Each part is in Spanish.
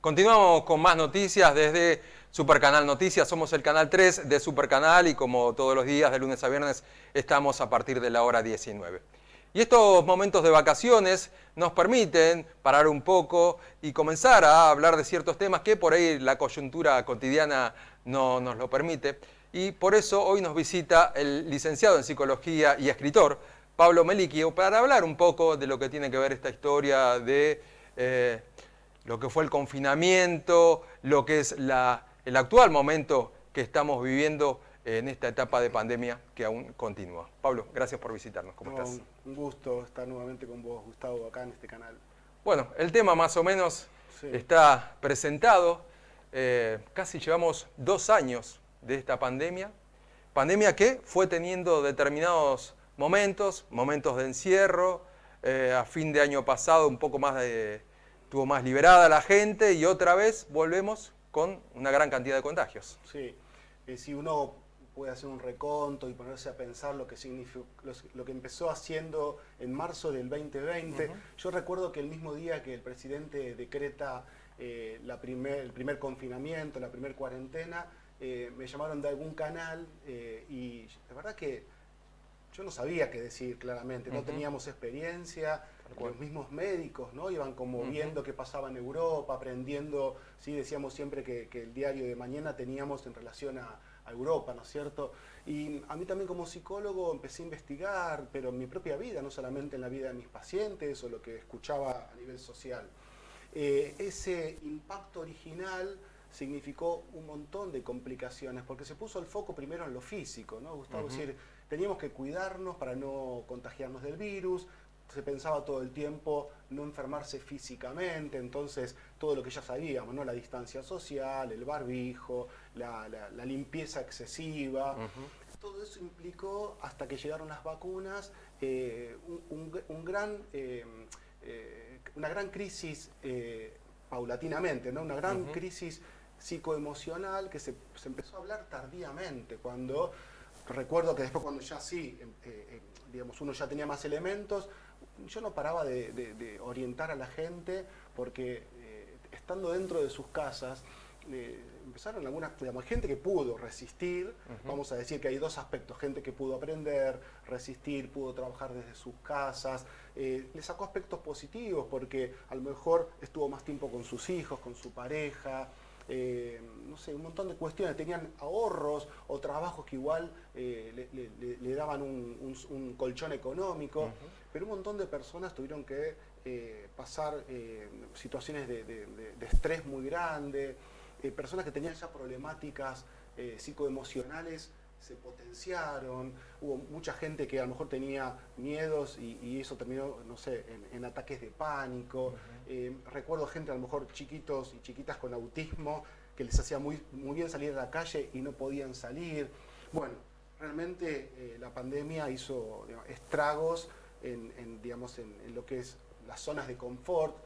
Continuamos con más noticias desde Supercanal Noticias. Somos el canal 3 de Supercanal y como todos los días de lunes a viernes estamos a partir de la hora 19. Y estos momentos de vacaciones nos permiten parar un poco y comenzar a hablar de ciertos temas que por ahí la coyuntura cotidiana no nos lo permite. Y por eso hoy nos visita el licenciado en Psicología y escritor Pablo Melicchio para hablar un poco de lo que tiene que ver esta historia de lo que fue el confinamiento, lo que es el actual momento que estamos viviendo en esta etapa de pandemia que aún continúa. Pablo, gracias por visitarnos. ¿Cómo estás? Un gusto estar nuevamente con vos, Gustavo, acá en este canal. Bueno, el tema más o menos está presentado. Casi llevamos 2 años de esta pandemia. Pandemia que fue teniendo determinados momentos de encierro. A fin de año pasado un poco más estuvo más liberada la gente y otra vez volvemos con una gran cantidad de contagios. Sí, si uno puede hacer un reconto y ponerse a pensar lo que significó, lo que empezó haciendo en marzo del 2020, yo recuerdo que el mismo día que el presidente decreta el primer confinamiento, la primera cuarentena, me llamaron de algún canal y la verdad que yo no sabía qué decir claramente, no teníamos experiencia, los mismos médicos, ¿no? Iban como viendo qué pasaba en Europa, aprendiendo, ¿sí? Decíamos siempre que el diario de mañana teníamos en relación a Europa, ¿no es cierto? Y a mí también como psicólogo empecé a investigar, pero en mi propia vida, no solamente en la vida de mis pacientes o lo que escuchaba a nivel social. Ese impacto original significó un montón de complicaciones, porque se puso el foco primero en lo físico, ¿no, Gustavo? Es decir, teníamos que cuidarnos para no contagiarnos del virus, se pensaba todo el tiempo no enfermarse físicamente, entonces todo lo que ya sabíamos, ¿no? La distancia social, el barbijo, la limpieza excesiva, todo eso implicó, hasta que llegaron las vacunas, una gran crisis paulatinamente, ¿no? Una gran crisis psicoemocional que se empezó a hablar tardíamente, cuando recuerdo que después cuando ya digamos, uno ya tenía más elementos, yo no paraba de orientar a la gente porque estando dentro de sus casas empezaron algunas, digamos, gente que pudo resistir, vamos a decir que hay 2 aspectos, gente que pudo aprender, resistir, pudo trabajar desde sus casas, le sacó aspectos positivos porque a lo mejor estuvo más tiempo con sus hijos, con su pareja, no sé, un montón de cuestiones, tenían ahorros o trabajos que igual le daban un colchón económico, pero un montón de personas tuvieron que pasar situaciones de estrés muy grande, personas que tenían ya problemáticas psicoemocionales se potenciaron, hubo mucha gente que a lo mejor tenía miedos y eso terminó, no sé, en ataques de pánico. Recuerdo gente, a lo mejor chiquitos y chiquitas con autismo, que les hacía muy bien salir a la calle y no podían salir. Bueno, realmente la pandemia hizo, digamos, estragos digamos, en lo que es las zonas de confort,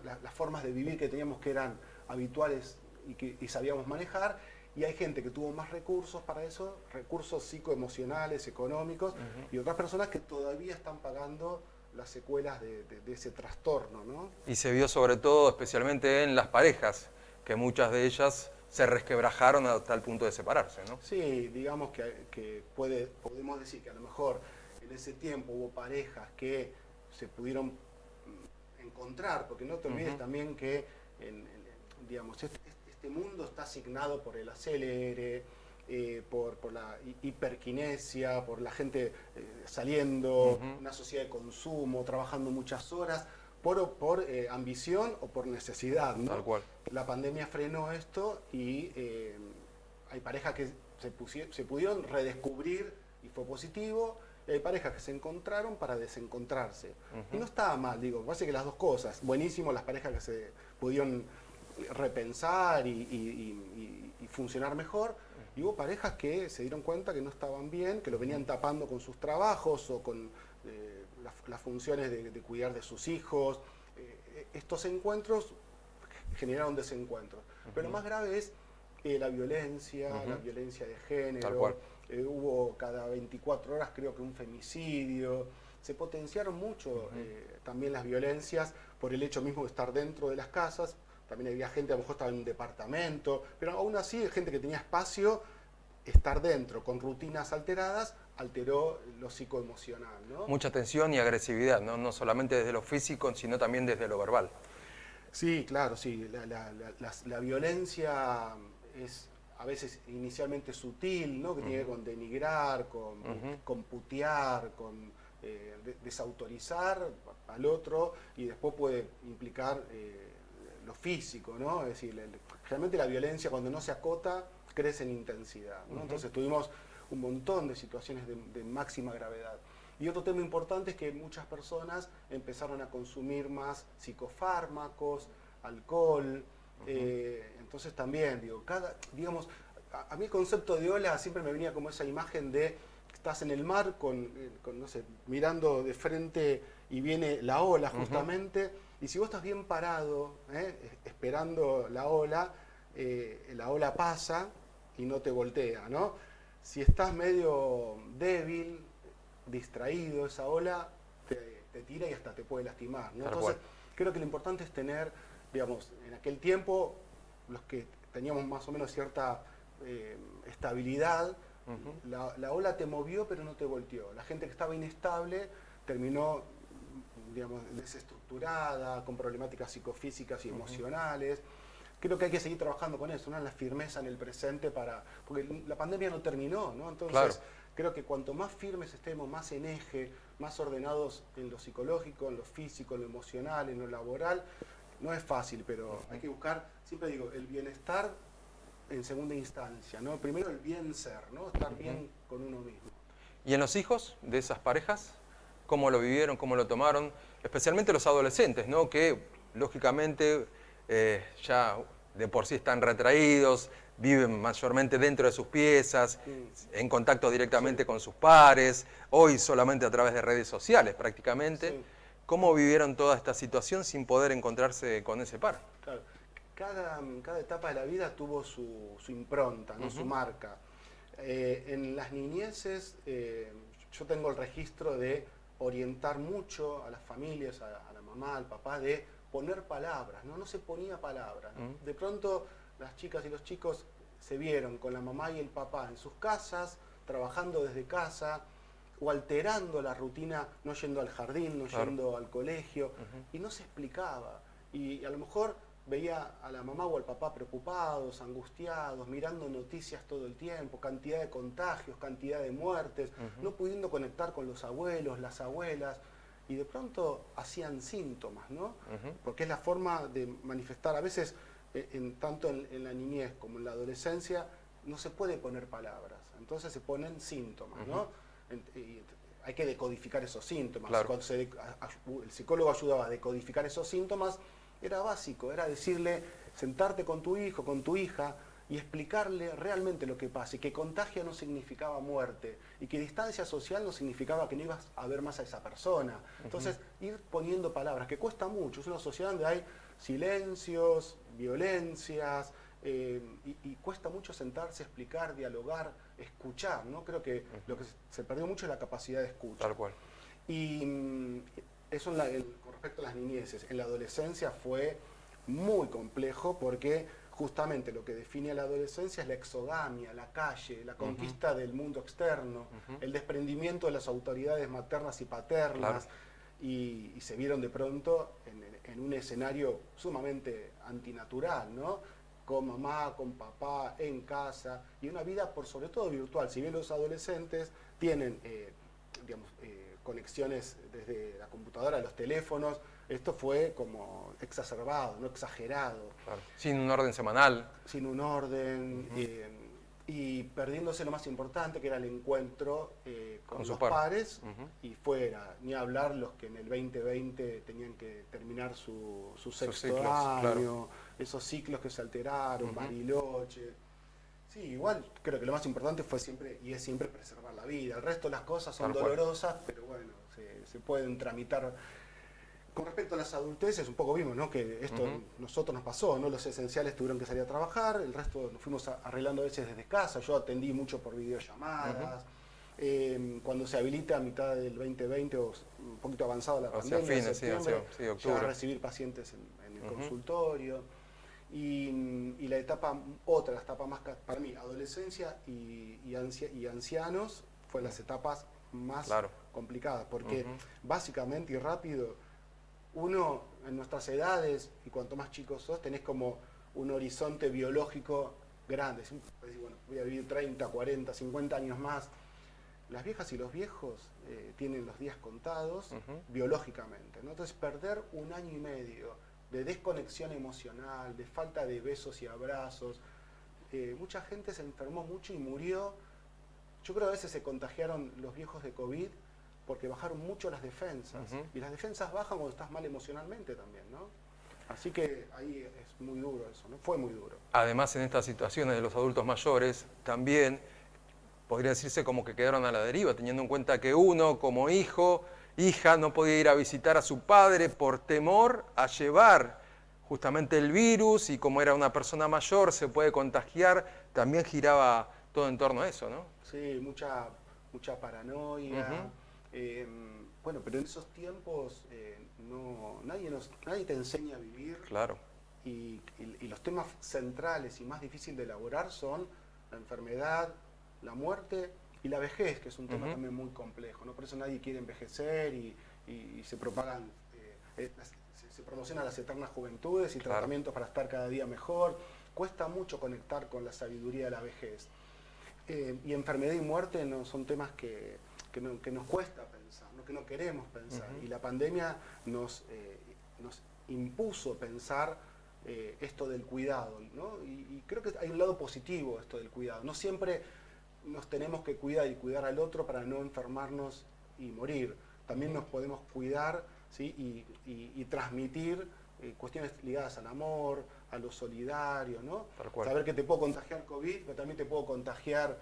las formas de vivir que teníamos que eran habituales y sabíamos manejar. Y hay gente que tuvo más recursos para eso, recursos psicoemocionales, económicos, y otras personas que todavía están pagando las secuelas de ese trastorno, ¿no? Y se vio sobre todo, especialmente en las parejas, que muchas de ellas se resquebrajaron hasta el punto de separarse, ¿no? Sí, digamos que podemos decir que a lo mejor en ese tiempo hubo parejas que se pudieron encontrar, porque no te olvides también que, digamos, este mundo está asignado por el acelere, por la hiperquinesia, por la gente saliendo, una sociedad de consumo, trabajando muchas horas, por ambición o por necesidad, ¿no? Tal cual. La pandemia frenó esto y hay parejas que se pudieron redescubrir y fue positivo, y hay parejas que se encontraron para desencontrarse. Y no estaba mal, digo, parece que las 2 cosas, buenísimo las parejas que se pudieron repensar y funcionar mejor, y hubo parejas que se dieron cuenta que no estaban bien, que lo venían tapando con sus trabajos o con las funciones de cuidar de sus hijos. Estos encuentros generaron desencuentros, pero lo más grave es la violencia de género. Hubo cada 24 horas creo que un femicidio, se potenciaron mucho también las violencias por el hecho mismo de estar dentro de las casas, también había gente, a lo mejor estaba en un departamento, pero aún así, gente que tenía espacio, estar dentro con rutinas alteradas, alteró lo psicoemocional, ¿no? Mucha tensión y agresividad, ¿no? No solamente desde lo físico, sino también desde lo verbal. Sí, claro, sí. La violencia es a veces inicialmente sutil, ¿no? Que tiene que ver con denigrar, con putear, con desautorizar al otro, y después puede implicar lo físico, ¿no? Es decir, generalmente la violencia, cuando no se acota, crece en intensidad, ¿no? Entonces tuvimos un montón de situaciones de máxima gravedad. Y otro tema importante es que muchas personas empezaron a consumir más psicofármacos, alcohol. Entonces también, digamos, a mí el concepto de ola siempre me venía como esa imagen de que estás en el mar no sé, mirando de frente y viene la ola justamente. Y si vos estás bien parado, esperando la ola pasa y no te voltea, ¿no? Si estás medio débil, distraído, esa ola te tira y hasta te puede lastimar, ¿no? Entonces, creo que lo importante es tener, digamos, en aquel tiempo, los que teníamos más o menos cierta estabilidad, la ola te movió pero no te volteó. La gente que estaba inestable terminó, digamos, desestructurada, con problemáticas psicofísicas y emocionales. Creo que hay que seguir trabajando con eso, ¿no? En la firmeza en el presente, porque la pandemia no terminó, ¿no? Entonces, creo que cuanto más firmes estemos, más en eje, más ordenados en lo psicológico, en lo físico, en lo emocional, en lo laboral, no es fácil, pero hay que buscar, siempre digo, el bienestar en segunda instancia, ¿no? Primero el bien ser, ¿no? Estar bien con uno mismo. ¿Y en los hijos de esas parejas? ¿Cómo lo vivieron, cómo lo tomaron? Especialmente los adolescentes, ¿no? Que lógicamente ya de por sí están retraídos, viven mayormente dentro de sus piezas, en contacto directamente con sus pares, hoy solamente a través de redes sociales prácticamente. Sí. ¿Cómo vivieron toda esta situación sin poder encontrarse con ese par? Claro. Cada etapa de la vida tuvo su impronta, ¿no? Su marca. En las niñeces yo tengo el registro de orientar mucho a las familias, a la mamá, al papá, de poner palabras, ¿no? No se ponía palabras, ¿no? De pronto las chicas y los chicos se vieron con la mamá y el papá en sus casas, trabajando desde casa, o alterando la rutina, no yendo al jardín, no yendo al colegio, y no se explicaba. Y a lo mejor veía a la mamá o al papá preocupados, angustiados, mirando noticias todo el tiempo, cantidad de contagios, cantidad de muertes, no pudiendo conectar con los abuelos, las abuelas, y de pronto hacían síntomas, ¿no? Porque es la forma de manifestar. A veces, tanto en la niñez como en la adolescencia, no se puede poner palabras, entonces se ponen síntomas, ¿no? Y hay que decodificar esos síntomas. Claro. Cuando el psicólogo ayudaba a decodificar esos síntomas, era básico, era decirle, sentarte con tu hijo, con tu hija, y explicarle realmente lo que pasa, y que contagio no significaba muerte, y que distancia social no significaba que no ibas a ver más a esa persona. Entonces, ir poniendo palabras, que cuesta mucho. Es una sociedad donde hay silencios, violencias, y cuesta mucho sentarse, explicar, dialogar, escuchar, ¿no? Creo que lo que se perdió mucho es la capacidad de escucha. Tal cual. Y eso con respecto a las niñeces. En la adolescencia fue muy complejo porque justamente lo que define a la adolescencia es la exogamia, la calle, la conquista del mundo externo, el desprendimiento de las autoridades maternas y paternas, y se vieron de pronto en un escenario sumamente antinatural, ¿no? Con mamá, con papá, en casa, y una vida por sobre todo virtual. Si bien los adolescentes tienen conexiones desde la computadora, los teléfonos, esto fue como exacerbado, no exagerado. Claro. Sin un orden semanal. Sin un orden, y perdiéndose lo más importante, que era el encuentro con los pares y fuera. Ni hablar los que en el 2020 tenían que terminar su sexto ciclos, año, claro. Esos ciclos que se alteraron, Bariloche. Sí, igual creo que lo más importante fue siempre, y es siempre, preservar la vida. El resto de las cosas son dolorosas, pero bueno, se pueden tramitar. Con respecto a las adulteces, un poco vimos, ¿no? Que esto nosotros nos pasó, ¿no? Los esenciales tuvieron que salir a trabajar, el resto nos fuimos arreglando a veces desde casa. Yo atendí mucho por videollamadas. Cuando se habilita a mitad del 2020 o un poquito avanzado la pandemia, fines, septiembre, sí, octubre, ya a recibir pacientes en el consultorio. Y la etapa más, para mí, adolescencia y ancianos, fue las etapas más complicadas, porque básicamente y rápido, uno en nuestras edades, y cuanto más chicos sos, tenés como un horizonte biológico grande. Bueno, voy a vivir 30, 40, 50 años más. Las viejas y los viejos tienen los días contados biológicamente, ¿no? Entonces perder 1 año y medio de desconexión emocional, de falta de besos y abrazos, mucha gente se enfermó mucho y murió. Yo creo que a veces se contagiaron los viejos de COVID porque bajaron mucho las defensas. Y las defensas bajan cuando estás mal emocionalmente también, ¿no? Así que ahí es muy duro eso, ¿no? Fue muy duro. Además, en estas situaciones de los adultos mayores, también podría decirse como que quedaron a la deriva, teniendo en cuenta que uno, como hijo, hija, no podía ir a visitar a su padre por temor a llevar justamente el virus, y como era una persona mayor, se puede contagiar, también giraba todo en torno a eso, ¿no? Sí, mucha paranoia. Bueno, pero en esos tiempos nadie te enseña a vivir. Claro. Y los temas centrales y más difíciles de elaborar son la enfermedad, la muerte y la vejez, que es un tema también muy complejo, ¿no? Por eso nadie quiere envejecer y se propagan, se promocionan las eternas juventudes y tratamientos para estar cada día mejor. Cuesta mucho conectar con la sabiduría de la vejez. Y enfermedad y muerte no son temas que nos cuesta pensar, ¿no? Que no queremos pensar. Y la pandemia nos impuso pensar esto del cuidado, ¿no? Y creo que hay un lado positivo esto del cuidado. No siempre nos tenemos que cuidar y cuidar al otro para no enfermarnos y morir. También nos podemos cuidar, ¿sí? y transmitir cuestiones ligadas al amor, a lo solidario, ¿no? Saber que te puedo contagiar COVID, pero también te puedo contagiar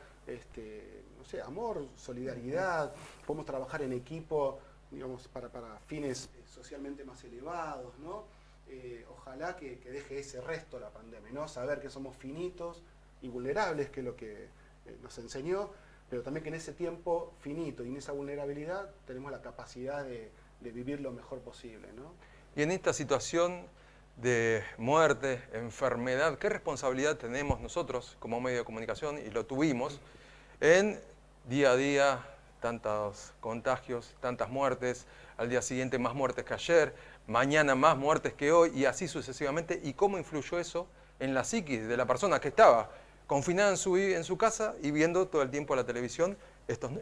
no sé, amor, solidaridad. Podemos trabajar en equipo, digamos, para fines socialmente más elevados, ¿no? Ojalá que deje ese resto la pandemia, ¿no? Saber que somos finitos y vulnerables, que es lo que nos enseñó, pero también que en ese tiempo finito y en esa vulnerabilidad tenemos la capacidad de vivir lo mejor posible, ¿no? Y en esta situación de muerte, enfermedad, ¿qué responsabilidad tenemos nosotros como medio de comunicación, y lo tuvimos, en día a día tantos contagios, tantas muertes, al día siguiente más muertes que ayer, mañana más muertes que hoy, y así sucesivamente? ¿Y cómo influyó eso en la psiquis de la persona que estaba confinada en su casa y viendo todo el tiempo la televisión estos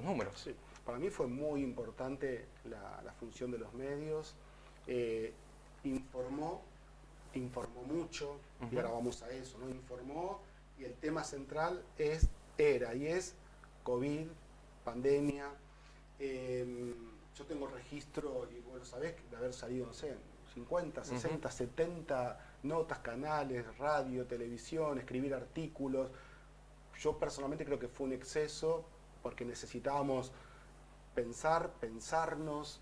números? Sí. Para mí fue muy importante la función de los medios. Informó mucho, y ahora vamos a eso, ¿no? Informó, y el tema central era y es COVID, pandemia. Yo tengo registro, y vos lo sabés, de haber salido, no sé, 50, 60, 70 notas, canales, radio, televisión, escribir artículos. Yo personalmente creo que fue un exceso, porque necesitábamos pensarnos.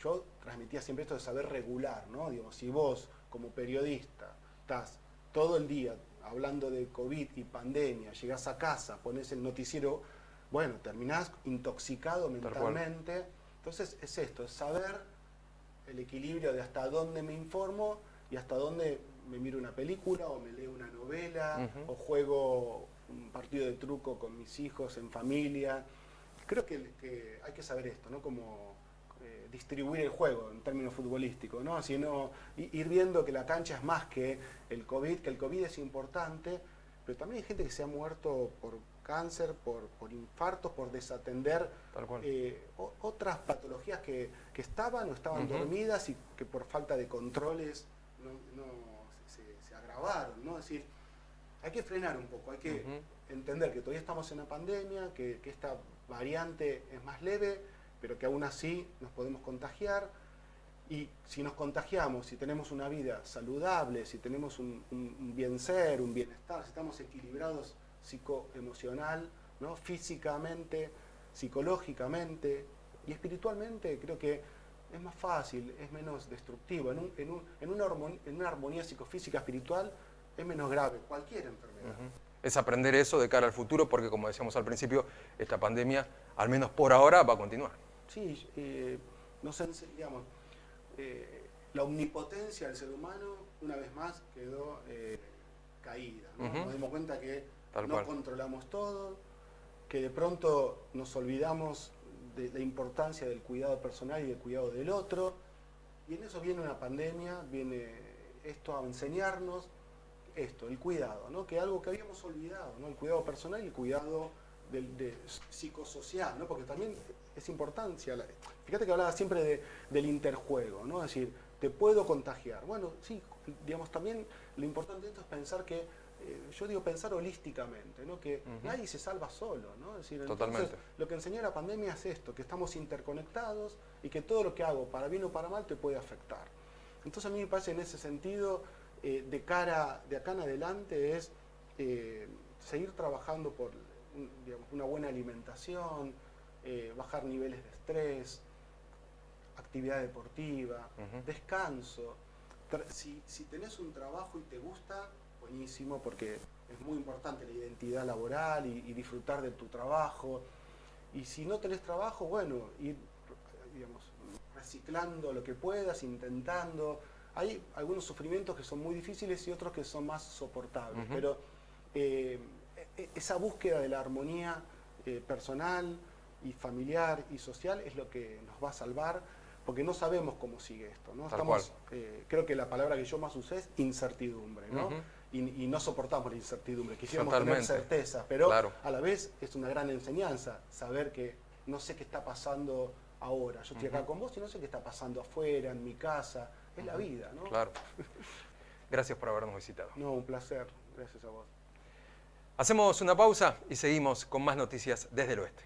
Yo transmitía siempre esto de saber regular, ¿no? Digo, si vos, como periodista, estás todo el día hablando de COVID y pandemia, llegás a casa, pones el noticiero, bueno, terminás intoxicado mentalmente. Entonces es esto, es saber el equilibrio de hasta dónde me informo y hasta dónde me miro una película o me leo una novela o juego un partido de truco con mis hijos en familia. Creo que hay que saber esto, ¿no? Como distribuir el juego en términos futbolísticos, ¿no? Sino ir viendo que la cancha es más que el COVID es importante, pero también hay gente que se ha muerto por cáncer, por infartos, por desatender otras patologías que estaban dormidas y que por falta de controles se agravaron, ¿no? Es decir, hay que frenar un poco, hay que entender que todavía estamos en la pandemia, que esta variante es más leve, pero que aún así nos podemos contagiar, y si nos contagiamos, si tenemos una vida saludable, si tenemos un bien ser, un bienestar, si estamos equilibrados psicoemocional, ¿no? Físicamente, psicológicamente y espiritualmente, creo que es más fácil, es menos destructivo. En una armonía psicofísica espiritual es menos grave cualquier enfermedad. Es aprender eso de cara al futuro, porque como decíamos al principio, esta pandemia, al menos por ahora, va a continuar. Sí, digamos, la omnipotencia del ser humano, una vez más, quedó caída, ¿no? Nos dimos cuenta que no controlamos todo, que de pronto nos olvidamos de la importancia del cuidado personal y del cuidado del otro, y en eso viene una pandemia, viene esto a enseñarnos esto, el cuidado, ¿no? Que es algo que habíamos olvidado, ¿no? El cuidado personal y el cuidado psicosocial, ¿no? Porque también es importancia. Fíjate que hablaba siempre del interjuego, ¿no? Es decir, te puedo contagiar. Bueno, sí, digamos, también lo importante de esto es pensar que, yo digo pensar holísticamente, ¿no? Que nadie se salva solo, ¿no? Es decir, entonces, lo que enseñó la pandemia es esto, que estamos interconectados y que todo lo que hago, para bien o para mal, te puede afectar. Entonces a mí me parece en ese sentido, de acá en adelante, es seguir trabajando por, digamos, una buena alimentación, bajar niveles de estrés, actividad deportiva, descanso. Si tenés un trabajo y te gusta, buenísimo, porque es muy importante la identidad laboral y disfrutar de tu trabajo. Y si no tenés trabajo, bueno, ir, digamos, reciclando lo que puedas, intentando. Hay algunos sufrimientos que son muy difíciles y otros que son más soportables, pero esa búsqueda de la armonía personal y familiar y social es lo que nos va a salvar, porque no sabemos cómo sigue esto, ¿no? Creo que la palabra que yo más usé es incertidumbre, ¿no? Y no soportamos la incertidumbre, quisiéramos tener certeza, pero a la vez es una gran enseñanza saber que no sé qué está pasando ahora. Yo estoy acá con vos y no sé qué está pasando afuera, en mi casa. Es la vida, ¿no? Claro. Gracias por habernos visitado. No, un placer. Gracias a vos. Hacemos una pausa y seguimos con más noticias desde el oeste.